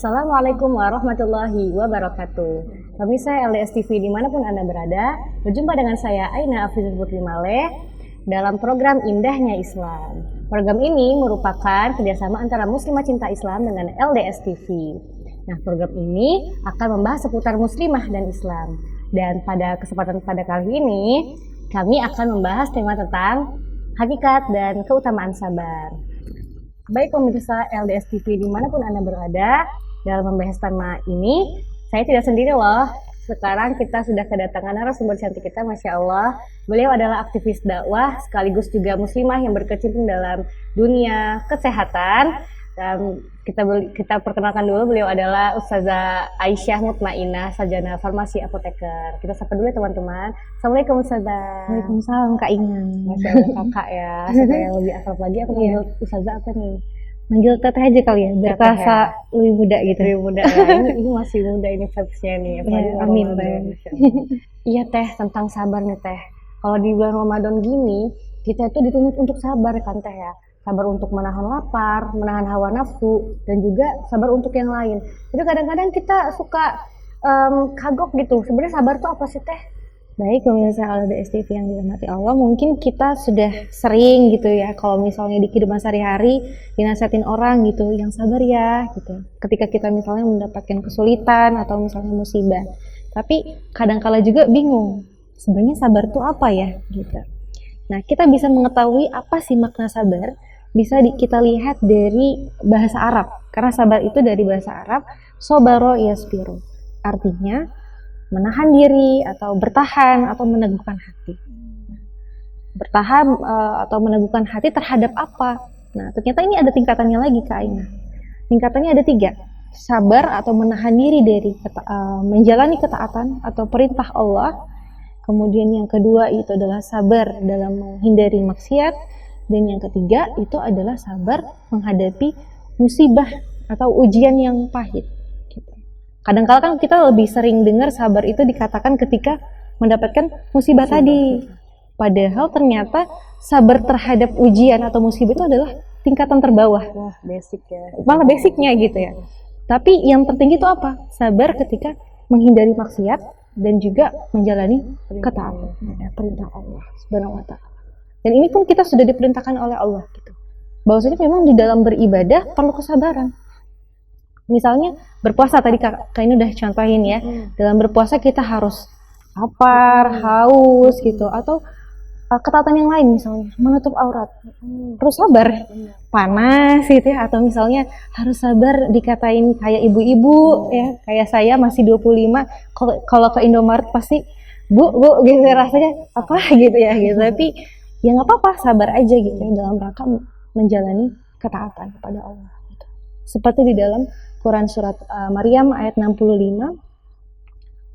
Assalamualaikum warahmatullahi wabarakatuh. Pemirsa LDS TV dimanapun Anda berada, berjumpa dengan saya Aina Afrizul Putri Maleh dalam program Indahnya Islam. Program ini merupakan kerjasama antara Muslimah Cinta Islam dengan LDS TV. Nah, program ini akan membahas seputar Muslimah dan Islam. Dan pada kesempatan pada kali ini, kami akan membahas tema tentang hakikat dan keutamaan sabar. Baik pemirsa LDS TV dimanapun Anda berada, dalam membahas tema ini, saya tidak sendiri loh. Sekarang kita sudah kedatangan narasumber cantik kita, Masya Allah. Beliau adalah aktivis dakwah, sekaligus juga muslimah yang berkecimpung dalam dunia kesehatan. Dan kita perkenalkan dulu, beliau adalah Ustazah Aisyah Mutmainah, sarjana farmasi apoteker. Kita sapa dulu ya teman-teman. Assalamualaikum Ustazah. Waalaikumsalam Kak Ina. Masya Allah kakak ya, supaya lebih akrab lagi aku panggil Ustazah apa nih? Manggil teteh aja kali ya, biar terasa lebih muda gitu. Lebih muda ya, ini masih muda ini vibes-nya nih. Amin. Iya teh, tentang sabar nih teh. Kalau di bulan Ramadan gini, kita itu dituntut untuk sabar kan teh ya. Sabar untuk menahan lapar, menahan hawa nafsu, dan juga sabar untuk yang lain. Jadi kadang-kadang kita suka kagok gitu. Sebenarnya sabar tuh apa sih teh? Baik, pemirsa LDS TV yang dirahmati Allah, mungkin kita sudah sering gitu ya, kalau misalnya di kehidupan sehari-hari dinasihatin orang gitu, yang sabar ya gitu. Ketika kita misalnya mendapatkan kesulitan atau misalnya musibah. Tapi kadang-kala juga bingung, sebenarnya sabar tuh apa ya gitu. Nah, kita bisa mengetahui apa sih makna sabar, bisa kita lihat dari bahasa Arab. Karena sabar itu dari bahasa Arab, sobaro yasbiru. Artinya menahan diri atau bertahan atau meneguhkan hati. Bertahan atau meneguhkan hati terhadap apa? Nah, ternyata ini ada tingkatannya lagi Kak Aina. Tingkatannya ada 3. Sabar atau menahan diri dari menjalani ketaatan atau perintah Allah. Kemudian yang kedua itu adalah sabar dalam menghindari maksiat. Dan yang ketiga itu adalah sabar menghadapi musibah atau ujian yang pahit. Kadang-kala kan kita lebih sering dengar sabar itu dikatakan ketika mendapatkan musibah tadi. Padahal ternyata sabar terhadap ujian atau musibah itu adalah tingkatan terbawah. Wah, basic ya. Malah basicnya gitu ya. Tapi yang tertinggi itu apa? Sabar ketika menghindari maksiat dan juga menjalani ketaatan. Perintah Allah Subhanahu wa Ta'ala. Dan ini pun kita sudah diperintahkan oleh Allah gitu. Bahwasanya memang di dalam beribadah perlu kesabaran. Misalnya berpuasa tadi Kak ini udah contohin ya. Dalam berpuasa kita harus lapar, haus gitu, atau ketaatan yang lain misalnya menutup aurat. Terus sabar, panas gitu ya, atau misalnya harus sabar dikatain kayak ibu-ibu ya, kayak saya masih 25, kalau ke Indomaret pasti bu gitu rasanya apa gitu ya gitu. Tapi ya nggak apa-apa, sabar aja gitu ya, dalam rangka menjalani ketaatan kepada Allah gitu. Seperti di dalam Quran surat Maryam ayat 65,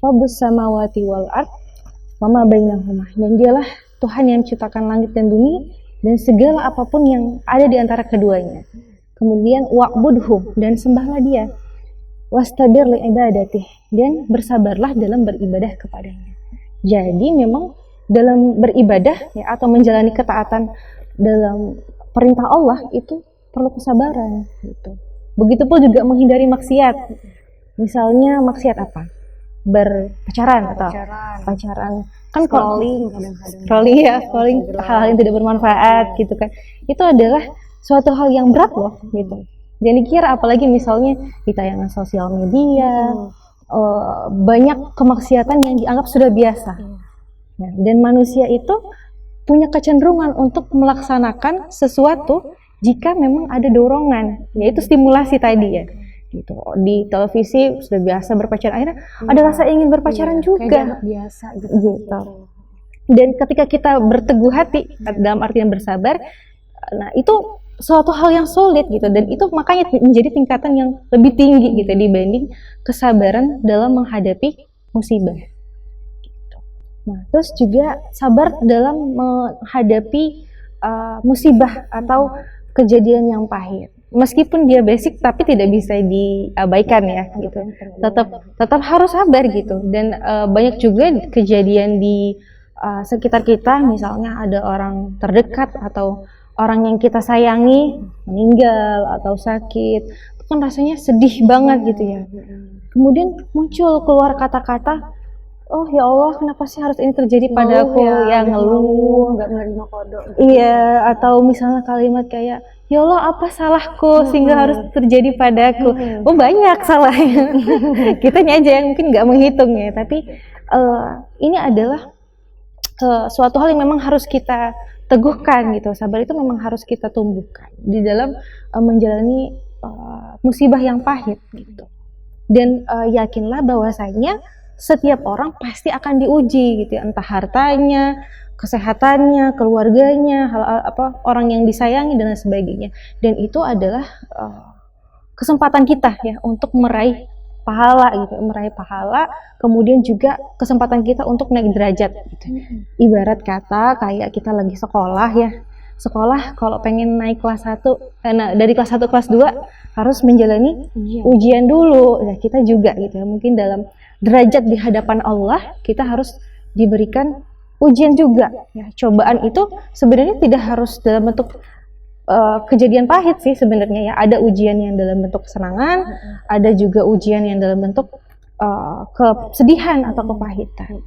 Rabbus samawati wal ard wama bainahuma, dan dialah Tuhan yang menciptakan langit dan bumi dan segala apapun yang ada di antara keduanya. Kemudian wa'budhu, dan sembahlah dia, wastabir li ibadatih, dan bersabarlah dalam beribadah kepadanya. Jadi memang dalam beribadah ya, atau menjalani ketaatan dalam perintah Allah itu perlu kesabaran gitu. Begitupun juga menghindari maksiat. Misalnya maksiat apa? Berpacaran atau pacaran. Kan Scrolling hal yang tidak bermanfaat gitu kan. Itu adalah suatu hal yang berat loh gitu. Jangan dikira, apalagi misalnya di tayangan sosial media, banyak kemaksiatan yang dianggap sudah biasa. Nah, dan manusia itu punya kecenderungan untuk melaksanakan sesuatu jika memang ada dorongan, yaitu stimulasi tadi ya. Gitu. Di televisi sudah biasa berpacaran, akhirnya ada rasa ingin berpacaran juga. Biasa gitu. Dan ketika kita berteguh hati dalam artian bersabar, nah itu suatu hal yang sulit gitu, dan itu makanya menjadi tingkatan yang lebih tinggi gitu dibanding kesabaran dalam menghadapi musibah. Nah, terus juga sabar dalam menghadapi musibah atau kejadian yang pahit. Meskipun dia basic tapi tidak bisa diabaikan ya gitu. Tetap harus sabar gitu. Dan banyak juga kejadian di sekitar kita, misalnya ada orang terdekat atau orang yang kita sayangi meninggal atau sakit. kan rasanya sedih banget gitu ya. Kemudian muncul keluar kata-kata, oh ya Allah, kenapa sih harus ini terjadi padaku, ya ngeluh, nggak menerima kodok. iya, atau misalnya kalimat kayak, ya Allah apa salahku sehingga harus terjadi padaku. Oh banyak salahnya. Kitanya aja yang mungkin nggak menghitung ya, tapi ini adalah suatu hal yang memang harus kita teguhkan gitu. Sabar itu memang harus kita tumbuhkan di dalam menjalani musibah yang pahit gitu. Dan yakinlah bahwasanya setiap orang pasti akan diuji gitu ya, entah hartanya, kesehatannya, keluarganya, orang yang disayangi dan lain sebagainya. Dan itu adalah kesempatan kita ya untuk meraih pahala gitu, meraih pahala, kemudian juga kesempatan kita untuk naik derajat gitu. Ibarat kata kayak kita lagi sekolah ya. Sekolah kalau pengen naik kelas 1, dari kelas 1 kelas 2 harus menjalani ujian dulu. Nah, kita juga gitu ya, mungkin dalam derajat di hadapan Allah kita harus diberikan ujian juga ya. Cobaan itu sebenarnya tidak harus dalam bentuk kejadian pahit sih sebenarnya ya. Ada ujian yang dalam bentuk kesenangan, ada juga ujian yang dalam bentuk kesedihan atau kepahitan.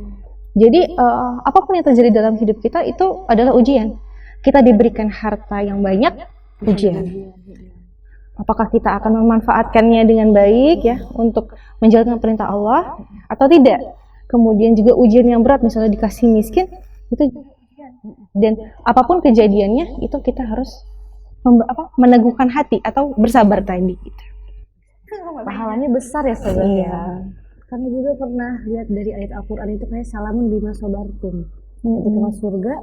Jadi apapun yang terjadi dalam hidup kita itu adalah ujian. Kita diberikan harta yang banyak, ujian. Apakah kita akan memanfaatkannya dengan baik ya untuk menjalankan perintah Allah atau tidak? Kemudian juga ujian yang berat, misalnya dikasih miskin, itu, dan apapun kejadiannya itu kita harus meneguhkan hati atau bersabar tadi. Gitu. Pahalanya besar ya sebenarnya. Kami juga pernah lihat dari ayat Al-Quran itu kayak salamun bima sobartum. Ketika masuk surga,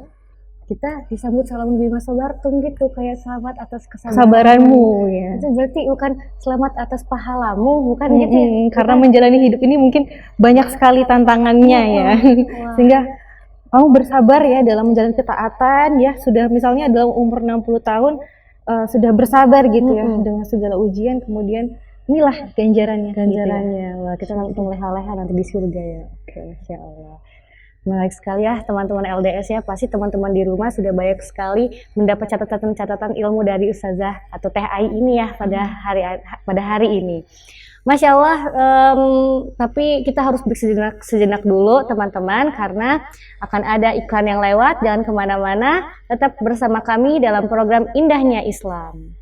kita disambut salamun bima sobartum gitu, kayak selamat atas kesabaranmu ya. Itu berarti bukan selamat atas pahalamu, bukan gitu ya? Karena menjalani hidup ini mungkin banyak sekali tantangannya ya. Sehingga kamu bersabar ya dalam menjalani ketaatan ya, sudah misalnya dalam umur 60 tahun sudah bersabar gitu ya dengan segala ujian, kemudian inilah ganjarannya. Gitu ya. Wah, kita langsung leha-leha nanti di surga ya. Oke, Masya Allah. Menarik sekali ya teman-teman LDS ya, pasti teman-teman di rumah sudah banyak sekali mendapat catatan-catatan ilmu dari Ustazah atau Teh Ai ini ya pada hari ini. Masya Allah, tapi kita harus sejenak dulu teman-teman, karena akan ada iklan yang lewat. Jangan kemana-mana, tetap bersama kami dalam program Indahnya Islam.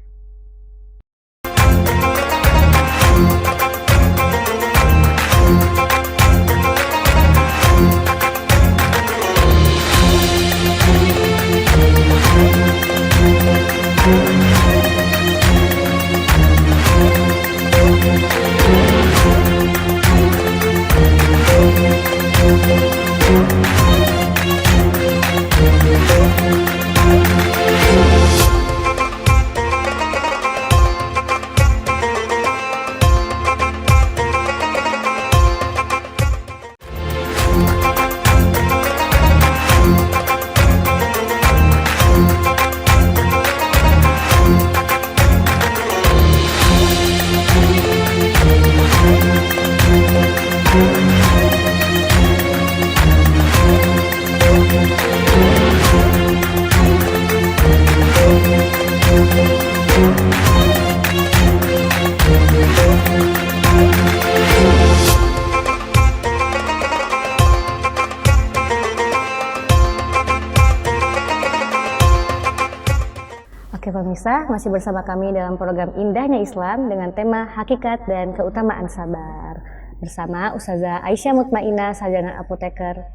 Oke pemirsa, masih bersama kami dalam program Indahnya Islam dengan tema Hakikat dan Keutamaan Sabar bersama Ustazah Aisyah Mutmainah, sarjana apoteker,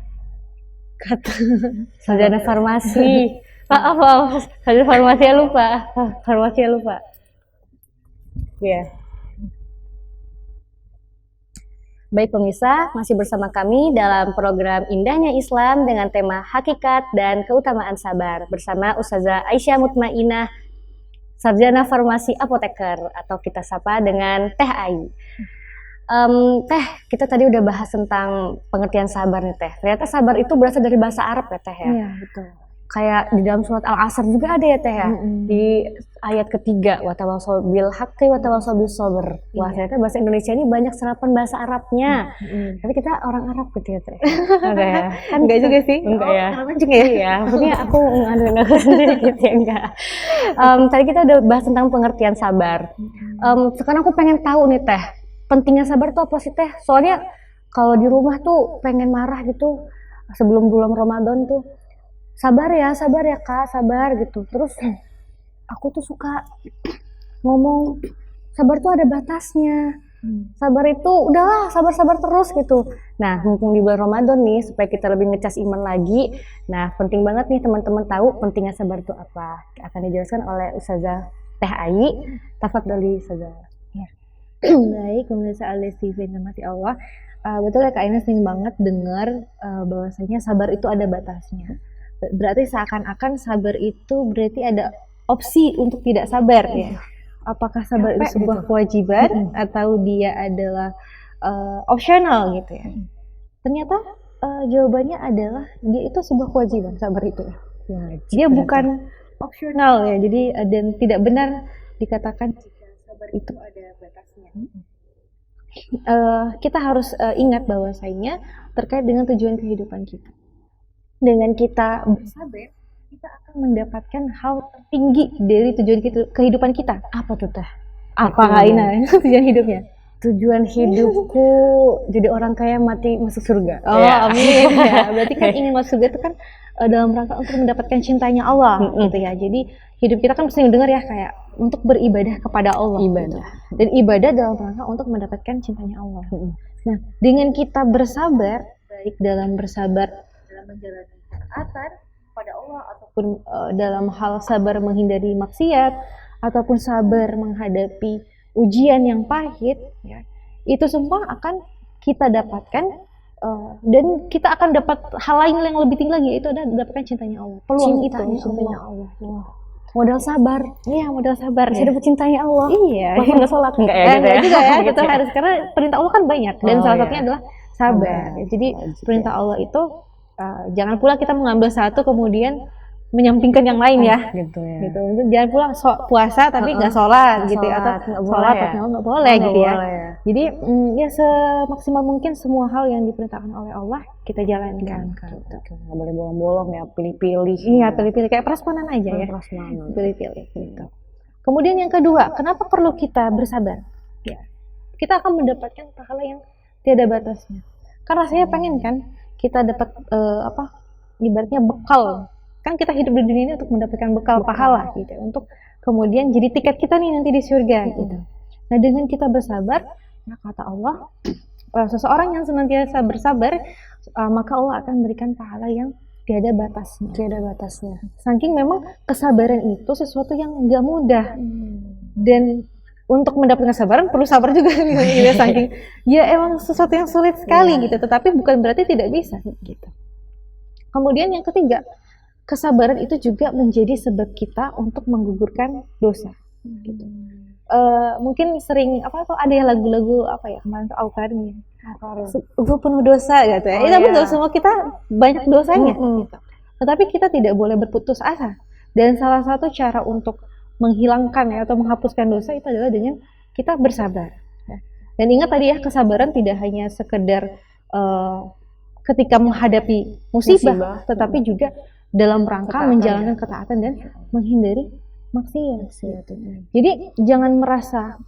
sarjana farmasi. Maaf, sarjana farmasi lupa. Ya. Baik pemirsa, masih bersama kami dalam program Indahnya Islam dengan tema Hakikat dan Keutamaan Sabar bersama Ustazah Aisyah Mutmainah, sarjana farmasi apoteker, atau kita sapa dengan Teh Ai. Teh, kita tadi udah bahas tentang pengertian sabar nih Teh. Ternyata sabar itu berasal dari bahasa Arab ya Teh ya? Iya, betul. kayak di dalam surat Al-Asr juga ada ya Teh ya, di ayat ketiga watawasau bil haqqi watawasau bis sabr. Wah, ternyata bahasa Indonesia ini banyak serapan bahasa Arabnya. Tapi kita orang Arab gitu ya Teh. Enggak ya? Kan Enggak juga sih. Enggak ya. Sama juga ya. Iya, maksudnya aku ngaduin aku sendiri gitu ya, enggak. Tadi kita udah bahas tentang pengertian sabar. Sekarang aku pengen tahu nih Teh, pentingnya sabar tuh apa sih Teh? Soalnya kalau di rumah tuh pengen marah gitu sebelum bulan Ramadan tuh, sabar ya Kak, sabar gitu. Terus aku tuh suka ngomong, sabar tuh ada batasnya. Sabar itu udahlah, sabar-sabar terus gitu. Nah, mumpung di bulan Ramadan nih, supaya kita lebih ngecas iman lagi. Nah, penting banget nih teman-teman tahu pentingnya sabar itu apa. Akan dijelaskan oleh Ustazah Teh Ai. Tafadholi Ustazah. Ya. Baik, pemirsa Alis TV mati Allah. Betul ya Kak Ina, sering banget dengar bahwasanya sabar itu ada batasnya. Berarti seakan-akan sabar itu berarti ada opsi untuk tidak sabar ya. Apakah sabar itu sebuah kewajiban atau dia adalah opsional gitu ya? Ternyata jawabannya adalah dia itu sebuah kewajiban, sabar itu. Dia bukan opsional ya. Jadi dan tidak benar dikatakan jika sabar itu ada batasnya. Kita harus ingat bahwasanya terkait dengan tujuan kehidupan kita. Dengan kita bersabar, kita akan mendapatkan hal tertinggi dari tujuan kehidupan kita. Apa tuh Teh? Apa Kak Ina tujuan hidupnya? Tujuan hidupku jadi orang kaya mati masuk surga. Oh ya. Amin ya. Berarti kan ingin masuk surga itu kan dalam rangka untuk mendapatkan cintanya Allah gitu ya. Jadi hidup kita kan sering dengar ya kayak untuk beribadah kepada Allah. Ibadah. Gitu. Dan ibadah dalam rangka untuk mendapatkan cintanya Allah. Nah, dengan kita bersabar, baik dalam menjalani ketaatan kepada Allah ataupun dalam hal sabar menghindari maksiat ataupun sabar menghadapi ujian yang pahit ya, itu semua akan kita dapatkan dan kita akan dapat hal lain yang lebih tinggi lagi, yaitu adalah mendapatkan cintanya Allah. Peluang cintanya Allah. Wow. Modal sabar. Iya, modal sabar. Bisa dapat cintanya Allah. Iya. Walaupun nggak sholat enggak ya? Enggak juga ya, kita harus, karena perintah Allah kan banyak dan salah satunya adalah sabar. Jadi perintah Allah itu jangan pula kita mengambil satu kemudian menyampingkan yang lain ya. Gitu ya. Gitu. Jangan pula puasa tapi nggak sholat gitu ya, atau sholat tapi nggak boleh gitu ya. Jadi ya semaksimal mungkin semua hal yang diperintahkan oleh Allah kita jalankan. Nggak boleh bolong-bolong ya, pilih-pilih. Iya, pilih-pilih kayak prasmanan aja ya. Pilih-pilih gitu. Kemudian yang kedua, kenapa perlu kita bersabar? Ya, kita akan mendapatkan pahala yang tiada batasnya. Karena saya pengen kan kita dapat ibaratnya bekal. Kan kita hidup di dunia ini untuk mendapatkan bekal pahala gitu, untuk kemudian jadi tiket kita nih nanti di surga gitu. Nah, dengan kita bersabar, ya kata Allah, seseorang yang senantiasa bersabar, maka Allah akan memberikan pahala yang tiada batasnya. Saking memang kesabaran itu sesuatu yang nggak mudah, dan untuk mendapatkan kesabaran perlu sabar juga gitu. Saking ya emang sesuatu yang sulit sekali gitu, tetapi bukan berarti tidak bisa gitu. Kemudian yang ketiga, kesabaran itu juga menjadi sebab kita untuk menggugurkan dosa gitu. Mungkin sering ada ya lagu-lagu kemarin tuh Al-Karim ya, gue penuh dosa gitu ya. Itu betul, semua kita banyak dosanya gitu. Tetapi kita tidak boleh berputus asa, dan salah satu cara untuk menghilangkan ya atau menghapuskan dosa itu adalah dengan kita bersabar ya. Dan ingat tadi ya, kesabaran tidak hanya sekedar ketika menghadapi musibah, tetapi juga dalam rangka menjalankan ketaatan dan menghindari maksiat. Jadi jangan merasa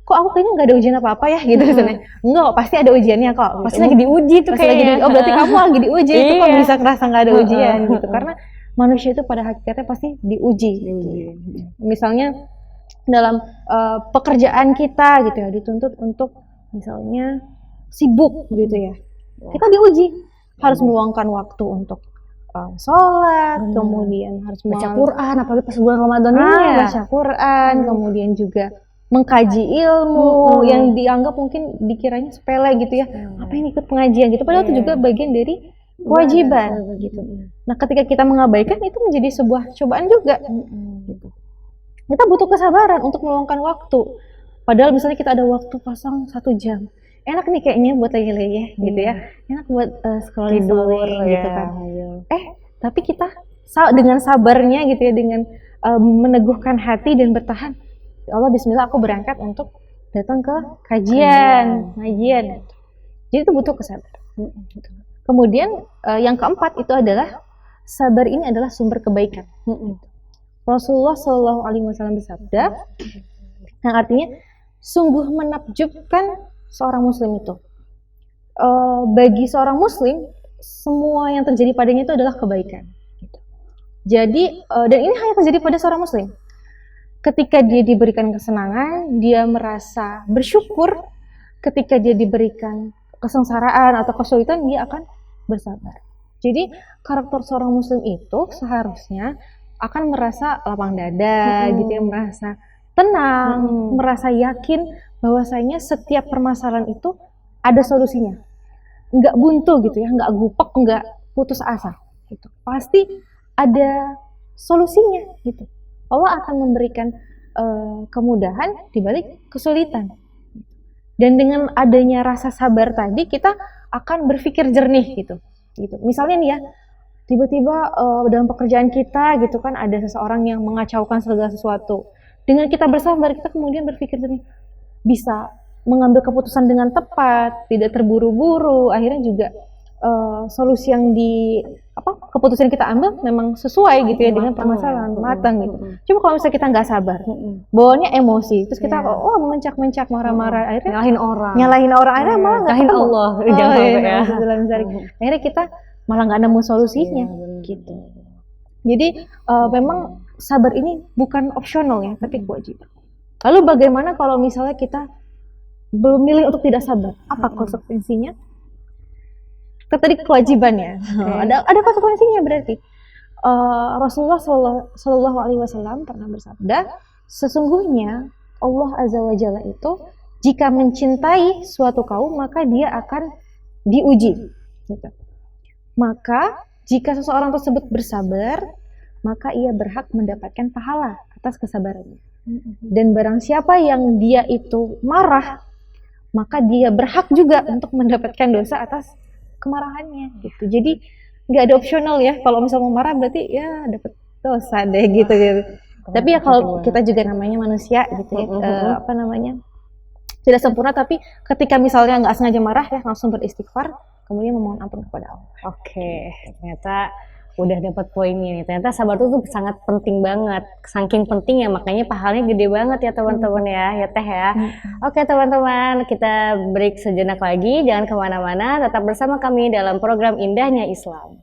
kok aku kayaknya nggak ada ujian apa-apa ya gitu misalnya. Enggak, pasti ada ujiannya kok. Pasti lagi diuji tuh kayaknya. Oh, berarti kamu lagi diuji. Itu kok bisa ngerasa nggak ada ujian gitu. Karena manusia itu pada hakikatnya pasti diuji. Misalnya dalam pekerjaan kita gitu ya, dituntut untuk misalnya sibuk gitu ya. Kita diuji, harus meluangkan waktu untuk sholat, kemudian harus baca Quran, apalagi pas bulan Ramadan ini ya. Baca Quran, kemudian juga mengkaji ilmu yang dianggap mungkin dikiranya sepele gitu ya. Apa yang ikut pengajian gitu, padahal itu juga bagian dari kewajiban gitu. Nah, ketika kita mengabaikan itu menjadi sebuah cobaan juga gitu. Kita butuh kesabaran untuk meluangkan waktu. Padahal misalnya kita ada waktu kosong 1 jam. Enak nih kayaknya buat leyeh gitu ya. Enak buat scrolling gitu kan. tapi kita dengan sabarnya gitu ya, dengan meneguhkan hati dan bertahan. Ya Allah, bismillah aku berangkat untuk datang ke kajian. Jadi itu butuh kesabaran. Kemudian yang keempat itu adalah sabar ini adalah sumber kebaikan. Rasulullah Shallallahu Alaihi Wasallam bersabda, yang artinya sungguh menakjubkan seorang muslim itu. Bagi seorang muslim, semua yang terjadi padanya itu adalah kebaikan. Jadi, dan ini hanya terjadi pada seorang muslim. Ketika dia diberikan kesenangan, dia merasa bersyukur. Ketika dia diberikan kesengsaraan atau kesulitan, dia akan bersabar. Jadi, karakter seorang muslim itu seharusnya akan merasa lapang dada, gitu ya, merasa tenang, merasa yakin bahwasanya setiap permasalahan itu ada solusinya. Nggak buntu gitu ya, nggak gupek, nggak putus asa. Gitu. Pasti ada solusinya gitu. Allah akan memberikan kemudahan di balik kesulitan. Dan dengan adanya rasa sabar tadi, kita akan berpikir jernih gitu. Misalnya nih ya, tiba-tiba dalam pekerjaan kita gitu kan ada seseorang yang mengacaukan segala sesuatu. Dengan kita bersabar, kita kemudian berpikir jernih, bisa mengambil keputusan dengan tepat, tidak terburu-buru, akhirnya juga solusi yang keputusan yang kita ambil memang sesuai gitu ya dengan permasalahan, matang gitu. Coba kalau misalnya kita nggak sabar, bawaannya emosi, terus kita mencak-mencak, marah-marah, akhirnya nyalahin orang, akhirnya malah nggak ketemu. Allah, jangan sampai ya. Akhirnya kita malah nggak nemu solusinya gitu. Jadi memang sabar ini bukan opsional ya, tapi kewajiban. Lalu bagaimana kalau misalnya kita memilih untuk tidak sabar? Apa konsekuensinya? Tadi kewajibannya, ada konsekuensinya berarti. Rasulullah Shallallahu Alaihi Wasallam pernah bersabda, sesungguhnya Allah Azza wa Jalla itu jika mencintai suatu kaum maka dia akan diuji. Gitu. Maka jika seseorang tersebut bersabar, maka ia berhak mendapatkan pahala atas kesabarannya. Dan barang siapa yang dia itu marah, maka dia berhak juga untuk mendapatkan dosa atas kemarahannya gitu. Jadi nggak ada opsional ya, kalau misalnya mau marah berarti ya dapat dosa deh gitu. Tapi ya kalau kita juga namanya manusia gitu ya, tidak sempurna, tapi ketika misalnya nggak sengaja marah ya langsung beristighfar, kemudian memohon ampun kepada Allah. Oke, ternyata udah dapat poinnya nih. Ternyata sabar itu tuh sangat penting banget. Saking pentingnya makanya pahalanya gede banget ya teman-teman ya Teh ya. Oke teman-teman, kita break sejenak lagi. Jangan kemana-mana, tetap bersama kami dalam program Indahnya Islam.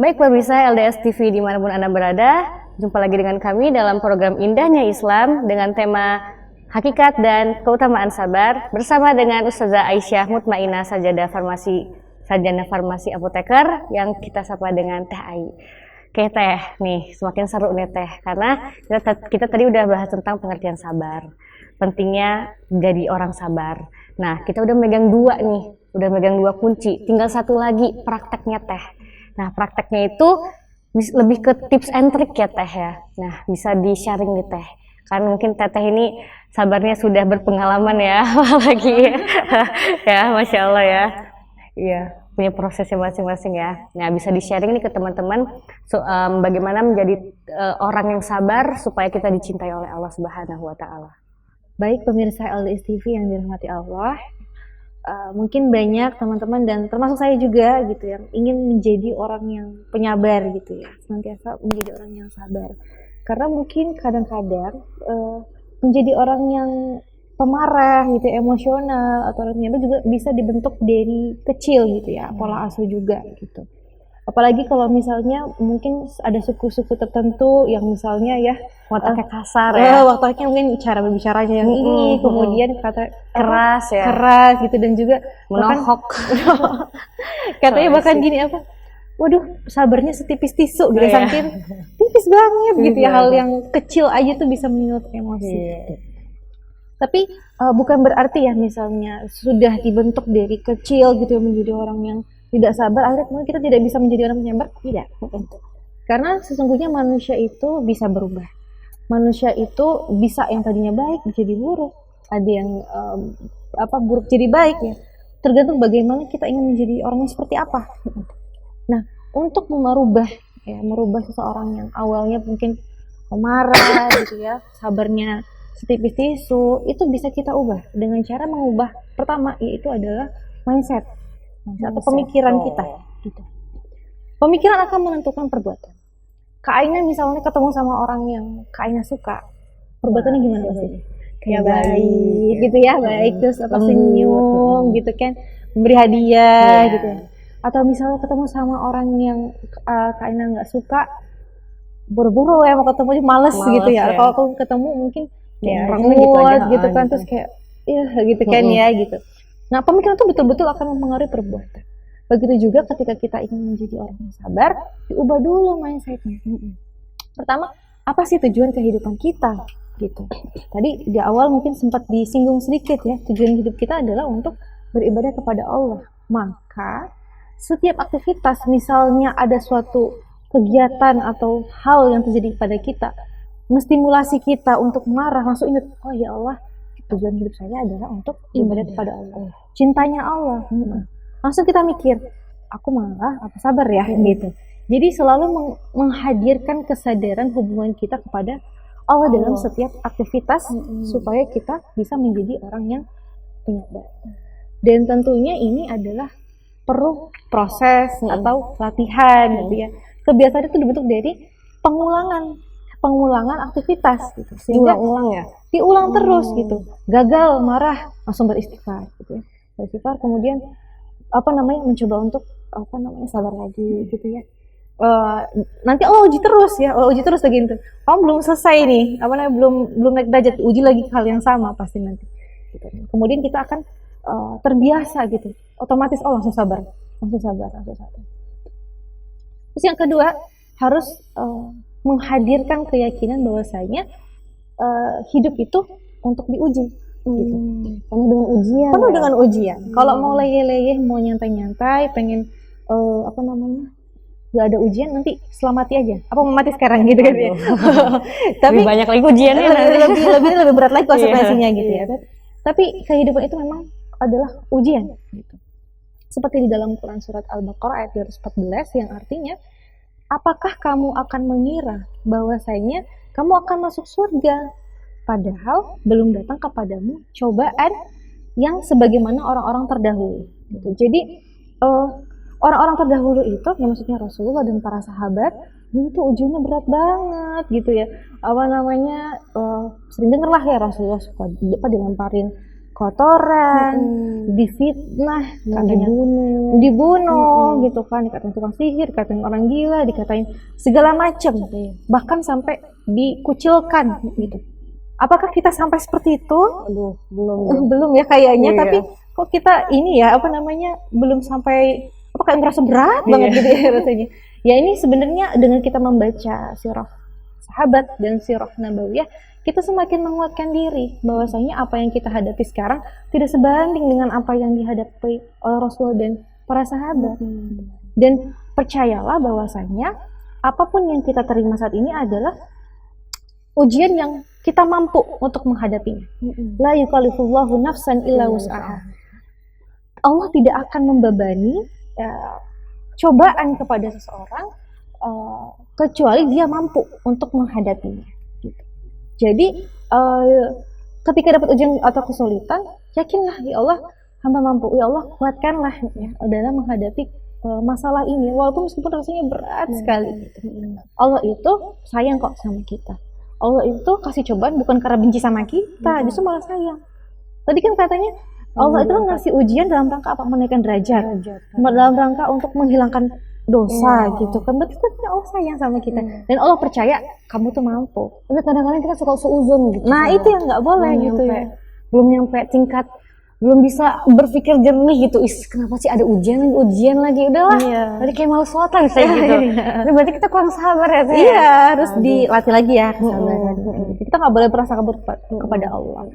Baik pemirsa LDS TV dimanapun Anda berada, jumpa lagi dengan kami dalam program Indahnya Islam dengan tema Hakikat dan Keutamaan Sabar bersama dengan Ustazah Aisyah Mutmainah Sarjana Farmasi Apoteker yang kita sapa dengan Teh Ai. Oke Teh, nih semakin seru nih Teh, karena kita tadi udah bahas tentang pengertian sabar, pentingnya jadi orang sabar. Nah kita udah megang dua nih, udah megang dua kunci, tinggal satu lagi prakteknya Teh. Nah prakteknya itu lebih ke tips and trick ya Teh ya. Nah bisa di-sharing nih Teh, karena mungkin Teteh ini sabarnya sudah berpengalaman ya, apalagi ya, Masya Allah ya. Iya. punya prosesnya masing-masing ya. Nah, bisa di-sharing nih ke teman-teman bagaimana menjadi orang yang sabar supaya kita dicintai oleh Allah Subhanahu wa taala. Baik pemirsa LDS TV yang dirahmati Allah, mungkin banyak teman-teman dan termasuk saya juga gitu yang ingin menjadi orang yang penyabar gitu ya, senantiasa menjadi orang yang sabar. Karena mungkin kadang-kadang menjadi orang yang pemarah gitu, emosional atau orang penyabar juga bisa dibentuk dari kecil gitu ya, pola asuh juga gitu. Apalagi kalau misalnya mungkin ada suku-suku tertentu yang misalnya ya wataknya kasar ya, wataknya mungkin cara berbicaranya yang ini, kemudian kata keras ya, keras gitu, dan juga menohok. Katanya bahkan gini apa, waduh sabarnya setipis tisu gitu, saking tipis banget gitu ya, hal yang kecil aja tuh bisa menyulut emosi. Tapi bukan berarti ya misalnya sudah dibentuk dari kecil gitu menjadi orang yang tidak sabar, akhirnya kemudian kita tidak bisa menjadi orang penyabar. Tidak. Karena sesungguhnya manusia itu bisa berubah. Manusia itu bisa yang tadinya baik menjadi buruk. Ada yang buruk jadi baik ya. Tergantung bagaimana kita ingin menjadi orang yang seperti apa. Nah, untuk merubah seseorang yang awalnya mungkin marah gitu ya, sabarnya setipis tisu, itu bisa kita ubah dengan cara mengubah pertama yaitu adalah mindset atau pemikiran kita gitu. Pemikiran akan menentukan perbuatan. Kak Aina misalnya ketemu sama orang yang Kak Aina suka, perbuatannya gimana sih? Kayak baik gitu ya, baik terus apa senyum gitu kan, memberi hadiah gitu. Atau misalnya ketemu sama orang yang Kak Aina nggak suka, buru-buru ya mau ketemu, males gitu ya. Kalau aku ketemu mungkin gitu kan, terus kayak gitu kan ya gitu. Nah, pemikiran itu betul-betul akan mempengaruhi perbuatan. Begitu juga ketika kita ingin menjadi orang yang sabar, diubah dulu mindsetnya. Pertama, apa sih tujuan kehidupan kita? Gitu. Tadi di awal mungkin sempat disinggung sedikit ya, tujuan hidup kita adalah untuk beribadah kepada Allah. Maka setiap aktivitas, misalnya ada suatu kegiatan atau hal yang terjadi pada kita, menstimulasi kita untuk marah, langsung ingat, oh ya Allah, tujuan hidup saya adalah untuk ibadah kepada Allah, cintanya Allah. Langsung kita mikir, aku marah apa sabar ya gitu. Jadi selalu menghadirkan kesadaran hubungan kita kepada Allah dalam setiap aktivitas supaya kita bisa menjadi orang yang penyabar. Dan tentunya ini adalah perlu proses atau latihan gitu ya. Kebiasaan itu dibentuk dari pengulangan aktivitas gitu, sehingga diulang terus gitu. Gagal marah langsung beristighfar gitu ya, beristighfar, kemudian mencoba untuk sabar lagi gitu ya. Nanti uji terus lagi itu. Kamu belum selesai nih, belum naik derajat, uji lagi hal yang sama pasti nanti gitu. Kemudian kita akan terbiasa gitu, otomatis langsung sabar. Terus yang kedua, harus menghadirkan keyakinan bahwasanya hidup itu untuk diuji gitu. Penuh dengan ujian. Kalau mau leyeh-leyeh, mau nyantai-nyantai, pengen gak ada ujian, nanti selamati aja. Apa mau mati sekarang gitu kan ya. Tapi lebih banyak lagi ujiannya, lebih berat lagi konsekuensinya gitu ya. Tapi kehidupan itu memang adalah ujian gitu. Seperti di dalam Quran surat Al-Baqarah ayat 214 yang artinya, apakah kamu akan mengira bahwasanya kamu akan masuk surga padahal belum datang kepadamu cobaan yang sebagaimana orang-orang terdahulu gitu. Jadi orang-orang terdahulu itu, yang maksudnya Rasulullah dan para sahabat, itu ujiannya berat banget gitu ya. Sering dengar lah ya, Rasulullah suka dilemparin kotoran, difitnah, dibunuh gitu kan, dikatain tukang sihir, dikatain orang gila, dikatain segala macam, bahkan sampai dikucilkan gitu. Apakah kita sampai seperti itu? Belum ya kayaknya, tapi kok kita ini ya belum sampai kayak merasa berat banget gitu ya rasanya. Ya ini sebenarnya dengan kita membaca sirah sahabat dan sirah nabawiyah, kita semakin menguatkan diri bahwasanya apa yang kita hadapi sekarang tidak sebanding dengan apa yang dihadapi oleh Rasulullah dan para sahabat. Dan percayalah bahwasanya apapun yang kita terima saat ini adalah ujian yang kita mampu untuk menghadapinya. La yukallifullahu nafsan illa wus'aha. Allah tidak akan membebani cobaan kepada seseorang kecuali dia mampu untuk menghadapinya. Gitu. Jadi ketika dapat ujian atau kesulitan, yakinlah ya Allah, hamba mampu, ya Allah kuatkanlah ya, dalam menghadapi masalah ini, walaupun meskipun rasanya berat sekali. Gitu. Allah itu sayang kok sama kita. Allah itu kasih cobaan bukan karena benci sama kita, justru malah sayang. Tadi kan katanya Allah itu kan ngasih ujian dalam rangka apa? Menaikkan derajat, dalam rangka untuk menghilangkan dosa gitu kan. Berarti kan Allah sayang sama kita dan Allah percaya kamu tuh mampu. Tapi kadang-kadang kita suka seuzon gitu. Nah itu yang nggak boleh gitu ya. Belum nyampe tingkat, belum bisa berpikir jernih gitu. Kenapa sih ada ujian lagi? Udahlah. Berarti kayak malas sholat lah misalnya gitu. Ini berarti kita kurang sabar ya. Iya, harus dilatih lagi ya kesabaran. Kita nggak boleh merasa kabur kepada Allah.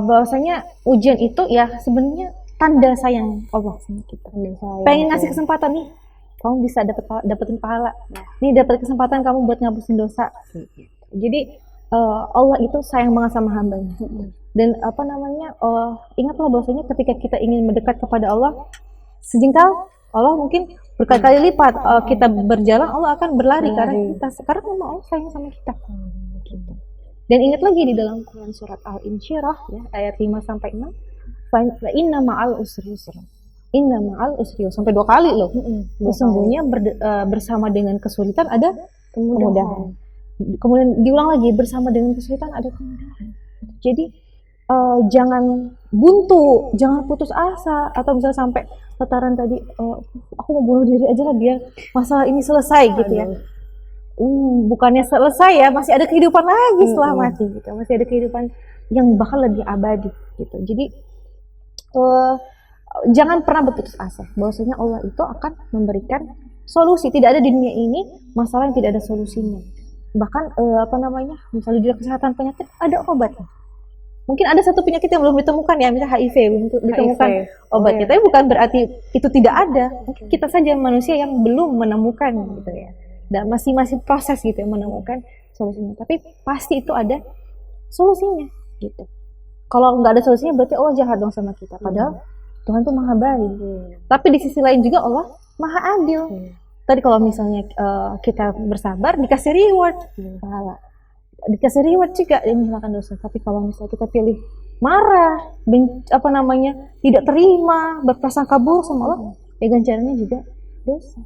Bahwasanya ujian itu ya sebenarnya tanda sayang Allah sama kita. Pengen ngasih kesempatan nih, kamu bisa dapetin pahala. Nih dapat kesempatan kamu buat ngapusin dosa. Jadi Allah itu sayang banget sama hambanya. Dan ingatlah bahwasanya ketika kita ingin mendekat kepada Allah, sejengkal Allah mungkin berkali-kali lipat kita berjalan, Allah akan berlari karena kita sekarang memang Allah sayang sama kita. Dan ingat lagi di dalam Quran surat Al-Insyirah ya, ayat 5 sampai 6, fa inna ma'al usri yusra. Inna ma'al usri yusra, sampai 2 kali loh. Sesungguhnya bersama dengan kesulitan ada kemudahan. Kemudian diulang lagi, bersama dengan kesulitan ada kemudahan. Jadi jangan buntu, jangan putus asa, atau bisa sampai tataran tadi aku mau bunuh diri aja lah biar masalah ini selesai gitu ya. Bukannya selesai ya, masih ada kehidupan lagi setelah mati gitu. Masih ada kehidupan yang bakal lebih abadi gitu. Jadi jangan pernah berputus asa bahwasanya Allah itu akan memberikan solusi. Tidak ada di dunia ini masalah yang tidak ada solusinya. Bahkan misalnya di kesehatan penyakit ada obatnya. Mungkin ada satu penyakit yang belum ditemukan ya, misalnya HIV belum ditemukan obatnya, tapi bukan berarti itu tidak ada. Mungkin kita saja manusia yang belum menemukan gitu ya, dan masih proses gitu ya menemukan solusinya. Tapi pasti itu ada solusinya gitu. Kalau nggak ada solusinya berarti Allah jahat dong sama kita. Padahal Tuhan tuh maha baik. Tapi di sisi lain juga Allah maha adil. Tadi kalau misalnya kita bersabar dikasih reward, pahala. Dikasih reward juga yang menghilangkan dosa. Tapi kalau misalnya kita pilih marah, tidak terima, berprasangka buruk sama Allah, ya ganjarannya juga dosa.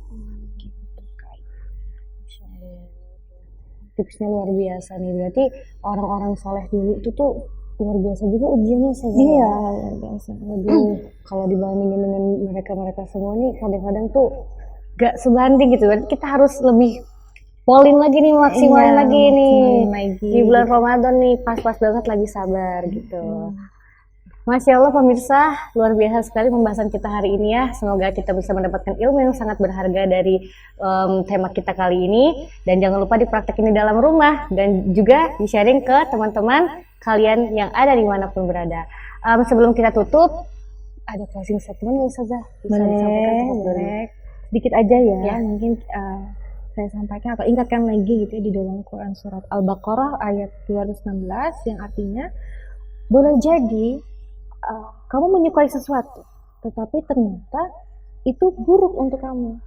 Tipsnya luar biasa nih. Berarti orang-orang soleh dulu itu tuh luar biasa juga ujiannya saja. Iya, luar biasa. Kalau dibandingin dengan mereka semua nih, kadang-kadang tuh gak sebanding gitu. Berarti kita harus lebih polin lagi nih, maksimalin lagi nih di bulan Ramadan nih, pas-pas banget lagi sabar gitu. Masya Allah pemirsa, luar biasa sekali pembahasan kita hari ini ya. Semoga kita bisa mendapatkan ilmu yang sangat berharga dari tema kita kali ini. Dan jangan lupa dipraktekin di dalam rumah dan juga di-sharing ke teman-teman kalian yang ada dimanapun berada. Sebelum kita tutup, ada closing statement ya Ustazah? Bisa disampaikan boleh. Sedikit aja ya. Mungkin saya sampaikan atau ingatkan lagi gitu ya, di dalam Quran surat Al-Baqarah ayat 216 yang artinya boleh jadi kamu menyukai sesuatu tetapi ternyata itu buruk untuk kamu,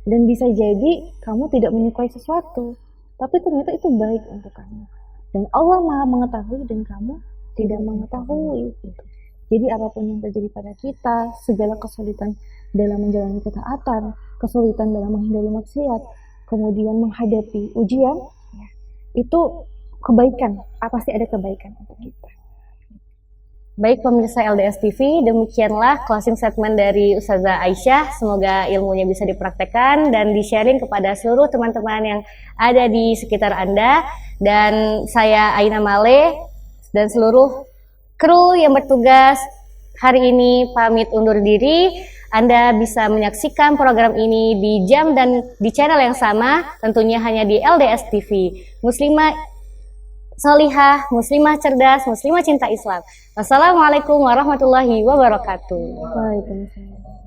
dan bisa jadi kamu tidak menyukai sesuatu tapi ternyata itu baik untuk kamu, dan Allah Maha mengetahui dan kamu tidak mengetahui gitu. Jadi apapun yang terjadi pada kita, segala kesulitan dalam menjalani ketaatan, kesulitan dalam menghindari maksiat, kemudian menghadapi ujian, ya, itu kebaikan, pasti ada kebaikan untuk kita. Baik pemirsa LDS TV, demikianlah closing statement dari Ustazah Aisyah. Semoga ilmunya bisa dipraktekkan dan di-sharing kepada seluruh teman-teman yang ada di sekitar Anda. Dan saya Aina Male dan seluruh kru yang bertugas hari ini pamit undur diri. Anda bisa menyaksikan program ini di jam dan di channel yang sama, tentunya hanya di LDS TV. Muslimah Salihah, Muslimah cerdas, Muslimah cinta Islam. Wassalamualaikum warahmatullahi wabarakatuh. Waalaikumsalam.